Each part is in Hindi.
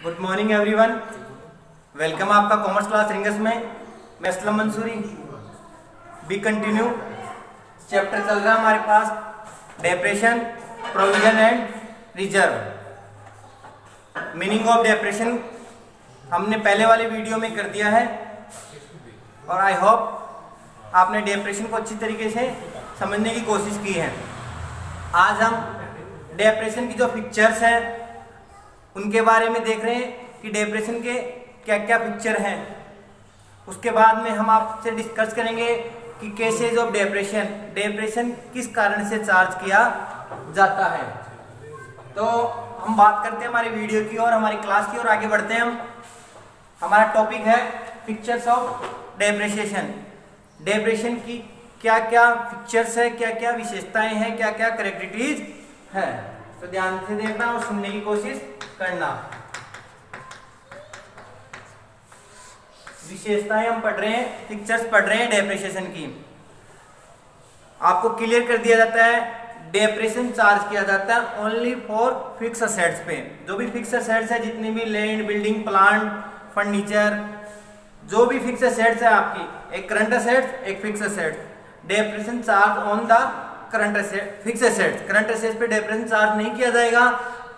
गुड मॉर्निंग एवरीवन, वेलकम आपका कॉमर्स क्लास रिंगस में। मैं Aslam Mansuri. Be continue chapter चल रहा है हमारे पास depreciation, provision and reserve. Meaning of depreciation हमने पहले वाले वीडियो में कर दिया है और आई होप आपने डेप्रेशन को अच्छी तरीके से समझने की कोशिश की है। आज हम डेप्रेशन की जो पिक्चर्स हैं उनके बारे में देख रहे हैं कि डिप्रेशन के क्या क्या पिक्चर हैं। उसके बाद में हम आपसे डिस्कस करेंगे कि केसेज ऑफ डिप्रेशन किस कारण से चार्ज किया जाता है। तो हम बात करते हैं हमारी वीडियो की और हमारी क्लास की और आगे बढ़ते हैं हम। हमारा टॉपिक है पिक्चर्स ऑफ डिप्रेशन की क्या क्या पिक्चर्स है, क्या क्या विशेषताएं हैं, क्या क्या कैरेक्टरिस्टिक्स है। तो ध्यान से देखना और सुनने की कोशिश करना। विशेषताएं हम पढ़ रहे हैं, पिक्चर्स पढ़ रहे हैं डिप्रेशन की। आपको क्लियर कर दिया जाता है डिप्रेशन चार्ज किया जाता है ओनली फॉर फिक्स असेट्स पे। जो भी फिक्स असेट्स है, जितनी भी लैंड, बिल्डिंग, प्लांट, फर्नीचर, जो भी फिक्स असेट्स है आपकी, एक करंट असेट्स, एक fix assets, depression charge on the current asset, fix assets. Current assets पे डिप्रेशन चार्ज नहीं किया जाएगा,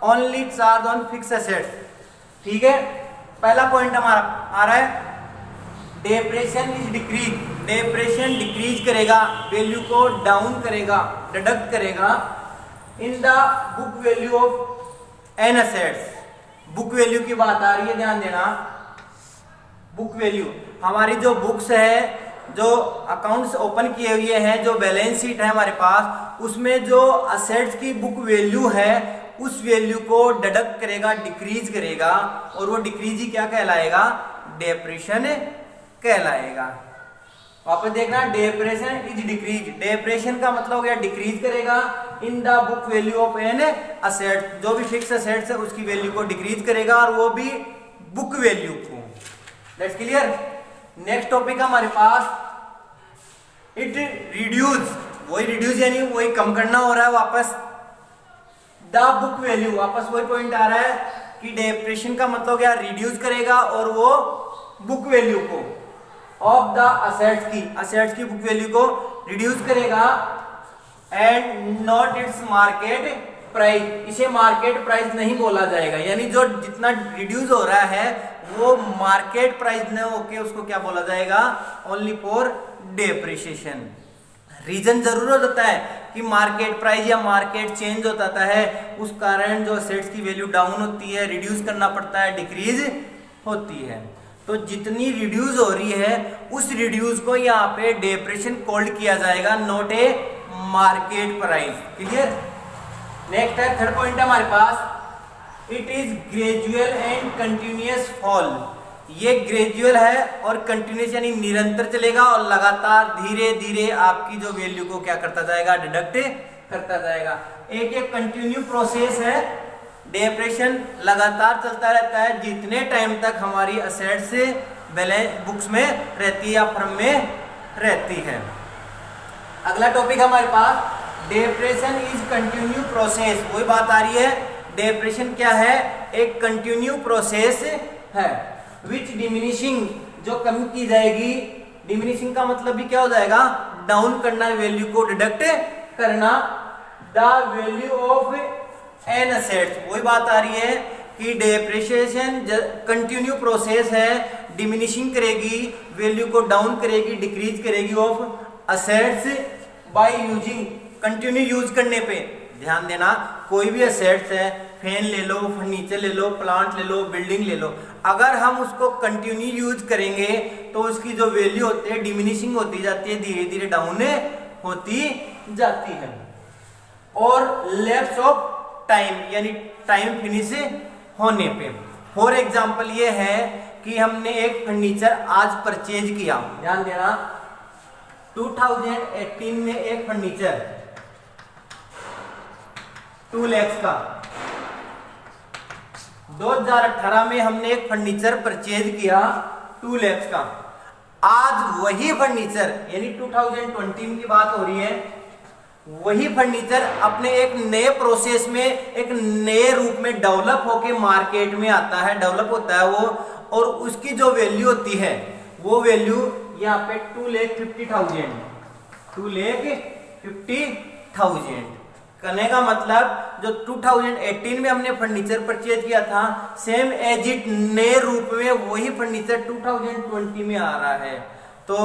only charge on fix assets. ठीक है, पहला पॉइंट हमारा आ रहा है depression is decrease. Depression decrease करेगा, वैल्यू को डाउन करेगा, डिडक्ट करेगा in the book value of an assets. Book value की बात आ रही है, ध्यान देना। बुक वैल्यू हमारी जो बुक्स है, जो अकाउंट्स ओपन किए हुए हैं, जो बैलेंस शीट है हमारे पास, उसमें जो असेट्स की बुक वैल्यू है उस वैल्यू को डिडक्ट करेगा, डिक्रीज करेगा, और वो डिक्रीज ही क्या कहलाएगा? डिप्रेशन कहलाएगा। वापस देखना, डिप्रेशन इज डिक्रीज। डिप्रेशन का मतलब हो गया डिक्रीज करेगा in the book value of an asset. जो भी फिक्स असेट्स है उसकी वैल्यू को डिक्रीज करेगा, और वो भी बुक वैल्यू को। That's clear. नेक्स्ट टॉपिक हमारे पास इट रिड्यूस। वही रिड्यूस यानी वही कम करना हो रहा है वापस। द बुक वैल्यू, वापस वही पॉइंट आ रहा है कि डिप्रेशन का मतलब क्या? रिड्यूस करेगा, और वो बुक वैल्यू को ऑफ द असेट्स की बुक वैल्यू को रिड्यूस करेगा, and not its market price. इसे मार्केट प्राइस नहीं बोला जाएगा, यानी जो जितना रिड्यूस हो रहा है वो मार्केट प्राइस न होके उसको क्या बोला जाएगा? Only for depreciation. रीजन जरूर हो जाता है कि मार्केट प्राइस या मार्केट चेंज हो जाता है, उस कारण जो असेट्स की वैल्यू डाउन होती है, रिड्यूस करना पड़ता है, डिक्रीज होती है। तो जितनी रिड्यूस हो रही है उस रिड्यूस को यहाँ पे डिप्रेशन कॉल्ड किया जाएगा, not a market price. Clear. Next है, थर्ड पॉइंट है हमारे पास, it is gradual and continuous fall. ये ग्रेजुअल है और कंटिन्यूअस यानी निरंतर चलेगा, और लगातार धीरे धीरे आपकी जो वैल्यू को क्या करता जाएगा? डिडक्ट करता जाएगा। एक कंटिन्यू प्रोसेस है। डिप्रेशन लगातार चलता रहता है जितने टाइम तक हमारी असेट्स बैलेंस बुक्स में रहती है या फर्म में रहती है। अगला टॉपिक हमारे पास, डिप्रेशन इज कंटिन्यू प्रोसेस। वही बात आ रही है, डिप्रेशन क्या है? एक कंटिन्यू प्रोसेस है, विच डिमिनिशिंग, जो कम की जाएगी। डिमिनिशिंग का मतलब भी क्या हो जाएगा? डाउन करना, वैल्यू को डिडक्ट करना, the value of an assets. वही बात आ रही है कि डिप्रिसिएशन कंटिन्यू प्रोसेस है, डिमिनिशिंग करेगी, वैल्यू को डाउन करेगी, डिक्रीज करेगी of assets by using. Continue use करने पे ध्यान देना, कोई भी असेट्स है, फैन ले लो, फर्नीचर ले लो, प्लांट ले लो, बिल्डिंग ले लो, अगर हम उसको कंटिन्यू यूज करेंगे तो उसकी जो वैल्यू होती है डिमिनिशिंग होती जाती है, धीरे धीरे डाउन होती जाती है। और लैप्स ऑफ टाइम यानी टाइम फिनिश होने पे। फॉर एग्जाम्पल ये है कि हमने एक फर्नीचर आज परचेज किया, ध्यान देना, 2018 में एक फर्नीचर 2 लाख का। 2018 में हमने एक फर्नीचर परचेज किया 2 लाख का। आज वही फर्नीचर यानी 2020 की बात हो रही है, वही फर्नीचर अपने एक नए प्रोसेस में, एक नए रूप में डेवलप होके मार्केट में आता है, डेवलप होता है वो, और उसकी जो वैल्यू होती है वो वैल्यू यहाँ पे 2,50,000, 2,50,000 करने का मतलब जो 2018 में हमने फर्नीचर परचेज किया था, सेम एज इट नए रूप में वही फर्नीचर 2020 में आ रहा है। तो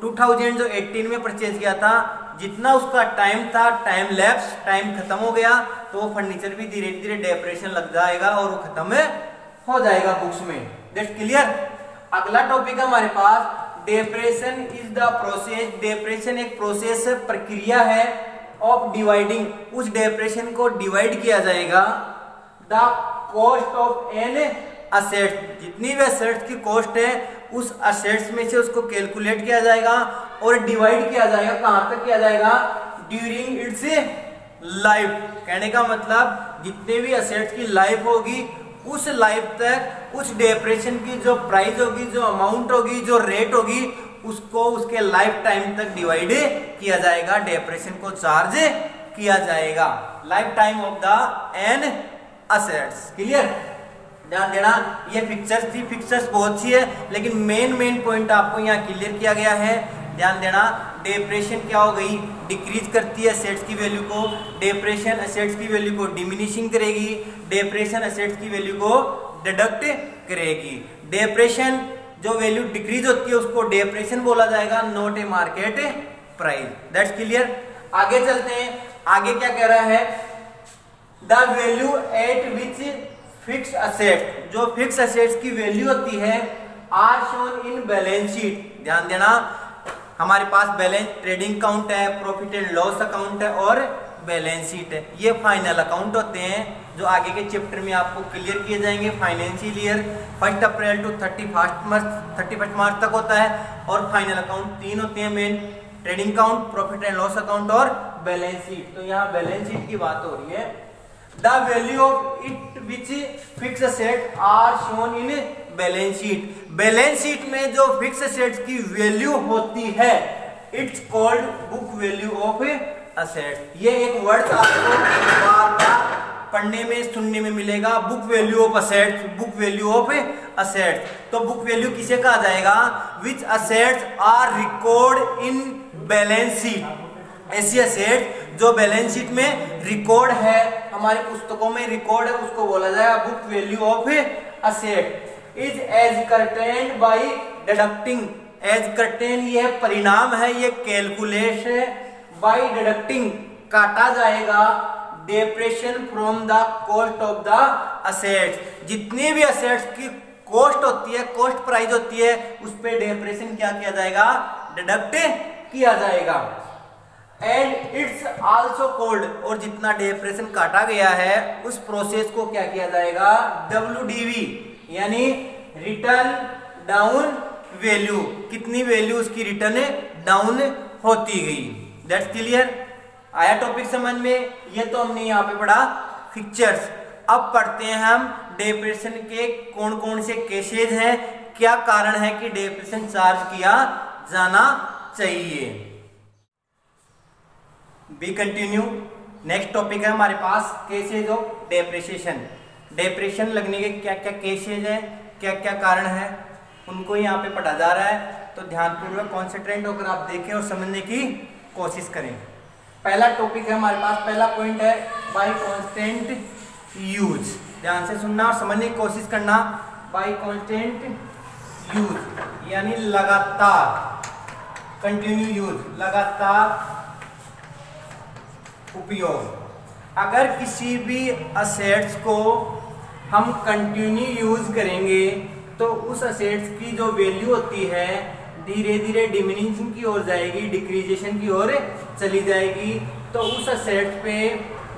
2018 में परचेज किया था, जितना उसका टाइम था, टाइम लैप्स, टाइम खत्म हो गया, तो वो फर्नीचर भी धीरे धीरे डेप्रेशन लग जाएगा और वो खत्म हो जाएगा बुक्स में। That's clear. अगला टॉपिक है हमारे पास depreciation is the process. Depreciation एक प्रोसेस, प्रक्रिया है ऑफ डिवाइडिंग, उस डेप्रेशन को डिवाइड किया जाएगा the cost of an asset, जितनी भी असेट्स की कॉस्ट है उस असेट्स में से उसको कैलकुलेट किया जाएगा और डिवाइड किया जाएगा। कहां तक किया जाएगा? During its life. कहने का मतलब जितने भी असेट्स की लाइफ होगी उस लाइफ तक उस डेप्रेशन की जो प्राइस होगी, जो अमाउंट होगी, जो रेट होगी, उसको उसके लाइफ टाइम तक डिवाइड किया जाएगा, डेप्रेशन को चार्ज किया जाएगा। Life time of the an assets. Clear? ध्यान देना, ये पिक्चर्स थी, पिक्चर्स बहुत सी है, लेकिन मेन पॉइंट आपको यहाँ क्लियर किया गया है। ध्यान देना, डेप्रेशन क्या हो गई? डिक्रीज करती है असेट्स की वैल्यू को, डेप्रेशन असेट्स की वैल्यू को डिमिनिशिंग करेगी, डेप्रेशन असेट्स की वैल्यू को डिडक्ट करेगी। डेप्रेशन जो वैल्यू डिक्रीज होती है उसको डेप्रेशन बोला जाएगा, not a market price. That's clear. आगे चलते हैं, आगे क्या कह रहा है? The value at which fix asset, जो फिक्स असेट्स की वैल्यू होती है, are shown in balance sheet. ध्यान देना, हमारे पास बैलेंस ट्रेडिंग अकाउंट है, प्रॉफिट एंड लॉस अकाउंट है और बैलेंस शीट है। ये फाइनल अकाउंट होते हैं जो आगे के चैप्टर में आपको क्लियर किए जाएंगे। Financial year 1 April to 31 March तक होता है और फाइनल अकाउंट 3 होते हैं main, trading account, profit and loss account और बैलेंस शीट। तो यहाँ बैलेंस शीट की बात हो रही है। The value of it which fix asset are shown in balance sheet. Balance sheet में जो फिक्स असेट्स की वैल्यू होती है, it's called book value of assets. ये एक वर्ड आपको बार-बार पढ़ने में, सुनने में मिलेगा, book value of assets, book value of assets. तो बुक वैल्यू किसे कहा जाएगा? Which assets are record in balance sheet. ऐसी असेट जो बैलेंस शीट में रिकॉर्ड है, हमारी पुस्तकों में रिकॉर्ड है, उसको बोला जाएगा book value of asset. Is ascertained by deducting. Ascertain ये परिणाम है, ये कैलकुलेट है, बाई डिडक्टिंग काटा जाएगा depression from the cost of the assets. जितनी भी असेट्स की कॉस्ट होती है, कॉस्ट प्राइस होती है, उस पे डेप्रेशन क्या किया जाएगा? डिडक्ट किया जाएगा। एंड इट्स आल्सो कॉल्ड, और जितना डेप्रेशन काटा गया है उस प्रोसेस को क्या किया जाएगा? WDV, यानी रिटर्न डाउन वैल्यू। कितनी वैल्यू उसकी रिटर्न डाउन होती गई। That's clear. आया टॉपिक समझ में? ये तो हमने यहाँ पे पढ़ा फिक्चर्स। अब पढ़ते हैं हम डिप्रेशन के कौन कौन से केसेज हैं, क्या कारण है कि डिप्रेशन चार्ज किया जाना चाहिए। B continue. नेक्स्ट टॉपिक है हमारे पास केसेज ऑफ डेप्रिसिएशन। डिप्रेशन लगने के क्या क्या केसेज हैं, क्या क्या कारण है, उनको यहाँ पे पढ़ा जा रहा है। तो ध्यानपूर्वक कॉन्सेंट्रेट होकर आप देखें और समझने की कोशिश करें। पहला टॉपिक है हमारे पास, पहला पॉइंट है बाय कांस्टेंट यूज। ध्यान से सुनना और समझने की कोशिश करना। बाय कांस्टेंट यूज यानी लगातार, कंटिन्यू यूज, लगातार उपयोग। अगर किसी भी असेट्स को हम कंटिन्यू यूज करेंगे तो उस असेट्स की जो वैल्यू होती है धीरे धीरे डिमिनिशिंग की ओर जाएगी, डिक्रीजेशन की ओर चली जाएगी। तो उस असेट पे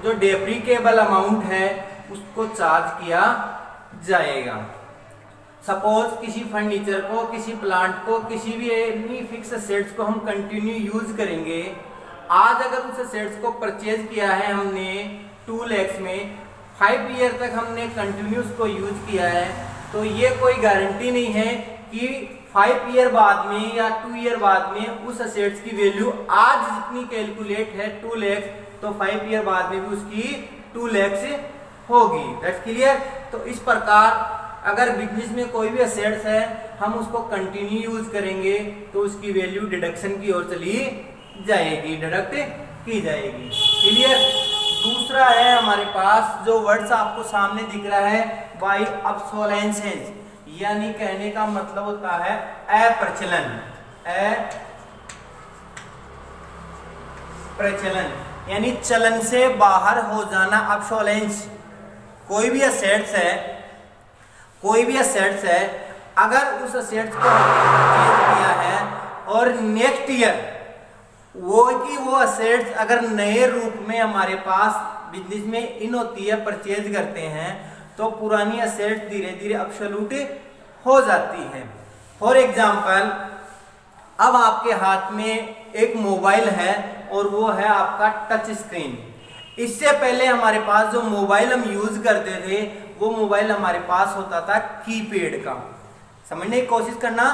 जो डेप्रिकेबल अमाउंट है उसको चार्ज किया जाएगा। सपोज किसी फर्नीचर को, किसी प्लांट को, किसी भी एनी फिक्स असेट्स को हम कंटिन्यू यूज करेंगे। आज अगर उस असेट्स को परचेज किया है हमने 2 लाख में, 5 ईयर तक हमने कंटिन्यूस को यूज किया है, तो ये कोई गारंटी नहीं है कि 5 ईयर बाद में या 2 ईयर बाद में उस असेट्स की वैल्यू आज जितनी कैलकुलेट है 2 लाख, तो 5 ईयर बाद में भी उसकी 2 लाख से होगी। That's clear. तो इस प्रकार अगर बिजनेस में कोई भी असेट्स है हम उसको कंटिन्यू यूज करेंगे तो उसकी वैल्यू डिडक्शन की ओर चली जाएगी, डिडक्ट की जाएगी। क्लियर। दूसरा है हमारे पास जो वर्ड्स आपको सामने दिख रहा है बाय ऑब्सोलेंसेस, यानी कहने का मतलब होता है अप्रचलन, अप्रचलन यानी चलन से बाहर हो जाना। ऑब्सोलेंस कोई भी असेट्स है, अगर उस असेट्स को परचेज किया है और नेक्स्ट ईयर वो असेट्स अगर नए रूप में हमारे पास बिजनेस में इन होती है, परचेज करते हैं, तो पुरानी असेट्स धीरे धीरे अब्सोल्यूट हो जाती है। फॉर एग्जाम्पल अब आपके हाथ में एक मोबाइल है और वो है आपका टच स्क्रीन। इससे पहले हमारे पास जो मोबाइल हम यूज करते थे वो मोबाइल हमारे पास होता था कीपैड का। समझने की कोशिश करना,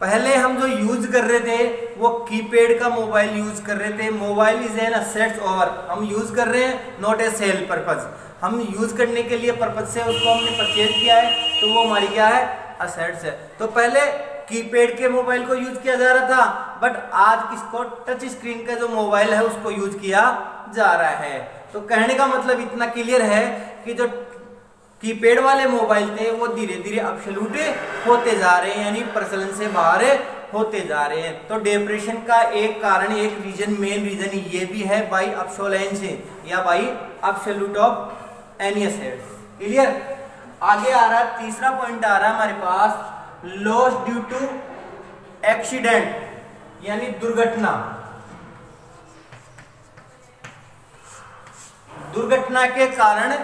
पहले हम जो यूज कर रहे थे वो कीपैड का मोबाइल यूज कर रहे थे। Mobile is an assets over, हम यूज कर रहे हैं नॉट ए सेल पर्पज, हम यूज करने के लिए पर्पज से उसको हमने परचेज किया है तो वो हमारी क्या है, असेट्स है। तो पहले कीपैड के मोबाइल को यूज किया जा रहा था, बट आज किसको, टच स्क्रीन का जो मोबाइल है उसको यूज किया जा रहा है। तो कहने का मतलब इतना क्लियर है कि जो कीपैड वाले मोबाइल थे वो धीरे धीरे अब्सोल्यूट होते जा रहे हैं, यानी प्रचलन से बाहर होते जा रहे हैं। तो डिप्रेशन का एक कारण, एक रीजन, मेन रीजन ये भी है बाई ऑब्सोलेंस या by absolute of any assets. Clear. आगे आ रहा है तीसरा पॉइंट आ रहा है हमारे पास, लॉस ड्यू टू एक्सीडेंट यानी दुर्घटना। दुर्घटना के कारण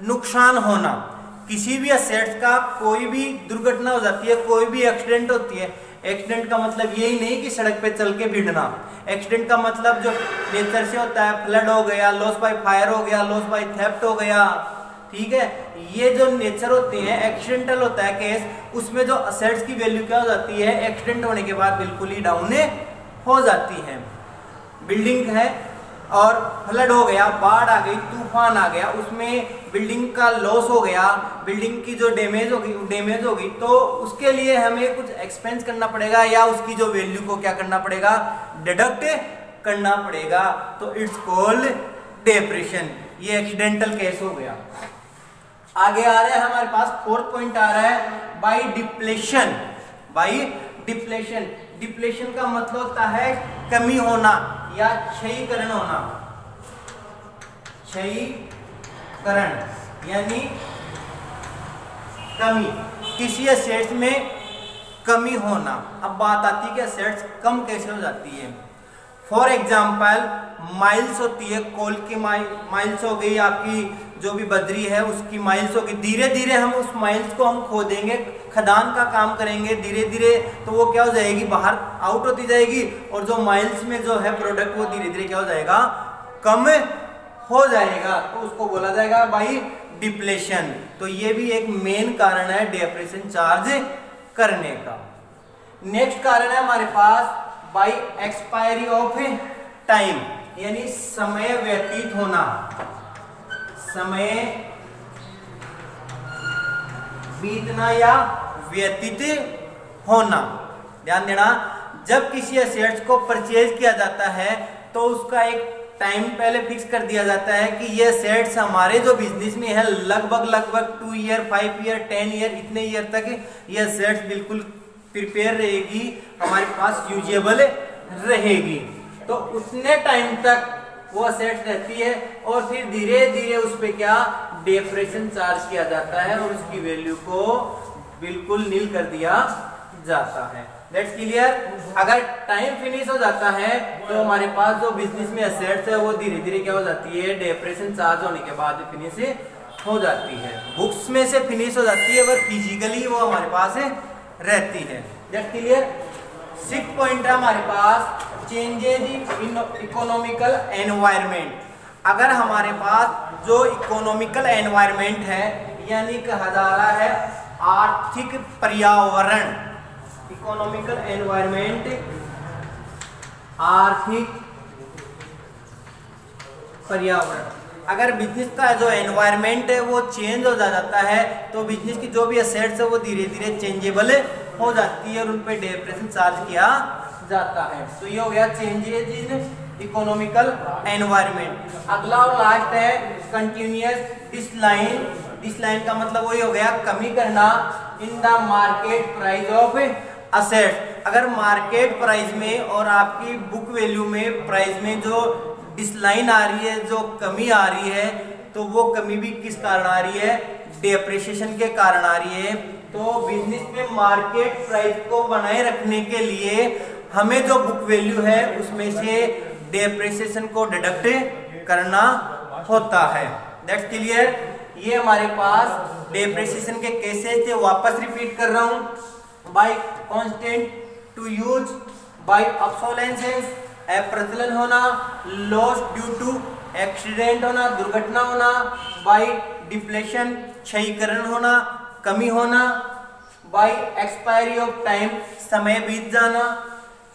नुकसान होना। किसी भी असेट्स का कोई भी दुर्घटना हो जाती है, कोई भी एक्सीडेंट होती है। एक्सीडेंट का मतलब यही नहीं कि सड़क पे चल के भिड़ना, एक्सीडेंट का मतलब जो नेचर से होता है, फ्लड हो गया, लॉस बाय फायर हो गया, लॉस बाय थेफ्ट हो गया, ठीक है। ये जो नेचर होते हैं, एक्सीडेंटल होता है केस, उसमें जो असेट्स की वैल्यू क्या हो जाती है, एक्सीडेंट होने के बाद बिल्कुल ही डाउन हो जाती है। बिल्डिंग है और फ्लड हो गया, बाढ़ आ गई, तूफान आ गया, उसमें बिल्डिंग का लॉस हो गया, बिल्डिंग की जो डैमेज होगी तो उसके लिए हमें कुछ एक्सपेंस करना पड़ेगा या उसकी जो वैल्यू को क्या करना पड़ेगा, डिडक्ट करना पड़ेगा। तो इट्स कॉल्ड डिप्रेशन। ये एक्सीडेंटल केस हो गया। आगे आ रहा है हमारे पास फोर्थ पॉइंट आ रहा है by depletion. By depletion, depletion का मतलब होता है कमी होना या क्षयीकरण होना। क्षयीकरण यानी कमी, किसी असेट्स में कमी होना। अब बात आती है कि असेट्स कम कैसे हो जाती है। फॉर एग्जाम्पल माइल्स होती है, कोल की माइल्स हो गई, आपकी जो भी बजरी है उसकी माइल्स होगी। धीरे धीरे हम उस माइल्स को हम खोदेंगे, खदान का काम करेंगे धीरे धीरे, तो वो क्या हो जाएगी, बाहर आउट होती जाएगी और जो माइल्स में जो है प्रोडक्ट वो धीरे धीरे क्या हो जाएगा, कम हो जाएगा। तो उसको बोला जाएगा बाई डिप्लेशन। तो ये भी एक मेन कारण है डिप्रेशन चार्ज करने का। नेक्स्ट कारण है हमारे पास बाई एक्सपायरी ऑफ टाइम यानी समय व्यतीत होना। समय बीतना या व्यतीत होना। ध्यान देना, जब किसी एसेट्स को परचेज किया जाता है तो उसका एक टाइम पहले फिक्स कर दिया जाता है कि ये एसेट्स हमारे जो बिजनेस में है लगभग 2 ईयर, 5 ईयर, 10 ईयर, इतने ईयर तक ये एसेट्स बिल्कुल प्रिपेयर रहेगी, हमारे पास यूजेबल रहेगी। तो उतने टाइम तक वो असेट्स रहती है और फिर धीरे धीरे उस पे क्या डिप्रेशन चार्ज किया जाता है और उसकी वैल्यू को बिल्कुल नील कर दिया जाता है। That's clear. अगर टाइम फिनिश हो जाता है तो हमारे पास जो बिजनेस में एसेट्स है वो धीरे धीरे क्या हो जाती है, डिप्रेशन चार्ज होने के बाद फिनिश हो जाती है। बुक्स में से फिनिश हो जाती है, वह फिजिकली वो हमारे पास रहती है। That's clear. 6 पॉइंट है हमारे पास चेंजेज इन इकोनॉमिकल एनवायरनमेंट। अगर हमारे पास जो इकोनॉमिकल एनवायरनमेंट है यानी कहा जा रहा है आर्थिक पर्यावरण, इकोनॉमिकल एनवायरमेंट, आर्थिक पर्यावरण। अगर बिजनेस का जो एनवायरनमेंट है वो चेंज हो जाता है तो बिजनेस की जो भी एसेट्स है वो धीरे धीरे चेंजेबल हो जाती है और उन पर डेप्रिसिएशन चार्ज किया जाता है। तो ये हो गया चेंजेज इन इकोनॉमिकल एनवायरनमेंट। अगला और लास्ट है कंटिन्यूअस डिक्लाइन। डिक्लाइन का मतलब वही हो गया कमी करना in the market price of assets. अगर मार्केट प्राइस में और आपकी बुक वैल्यू में प्राइस में जो डिक्लाइन आ रही है, जो कमी आ रही है, तो वो कमी भी किस कारण आ रही है? डेप्रिसिएशन के कारण आ रही है। तो बिजनेस में मार्केट प्राइस को बनाए रखने के लिए हमें जो बुक वैल्यू है उसमें से डेप्रिसिएशन को डिडक्ट करना होता है। That's clear. ये हमारे पास डेप्रिसिएशन के केसेस थे, वापस रिपीट कर रहा हूं। By constant to use, by obsolescences प्रचलन होना, लॉस ड्यू टू एक्सीडेंट होना, दुर्घटना होना, बाय डिफ्लेशन क्षयीकरण होना, कमी होना, बाय एक्सपायरी ऑफ टाइम समय बीत जाना,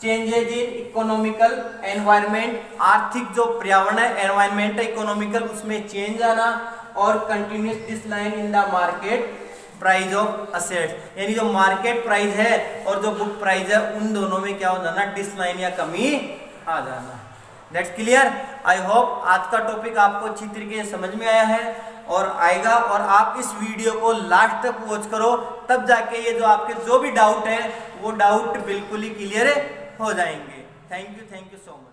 चेंजेज इन इकोनॉमिकल एनवायरनमेंट आर्थिक जो पर्यावरण है एनवायरनमेंट इकोनॉमिकल उसमें चेंज आना, और continuous decline in the market price of assets. यानी जो मार्केट प्राइस है और जो बुक प्राइस है उन दोनों में क्या हो जाना? डिक्लाइन या कमी आ जाना। That's clear. आई होप आज का टॉपिक आपको अच्छी तरीके से समझ में आया है और आएगा, और आप इस वीडियो को लास्ट तक वॉच करो, तब जाके ये जो आपके जो भी डाउट है वो डाउट बिल्कुल ही क्लियर हो जाएंगे। Thank you so much.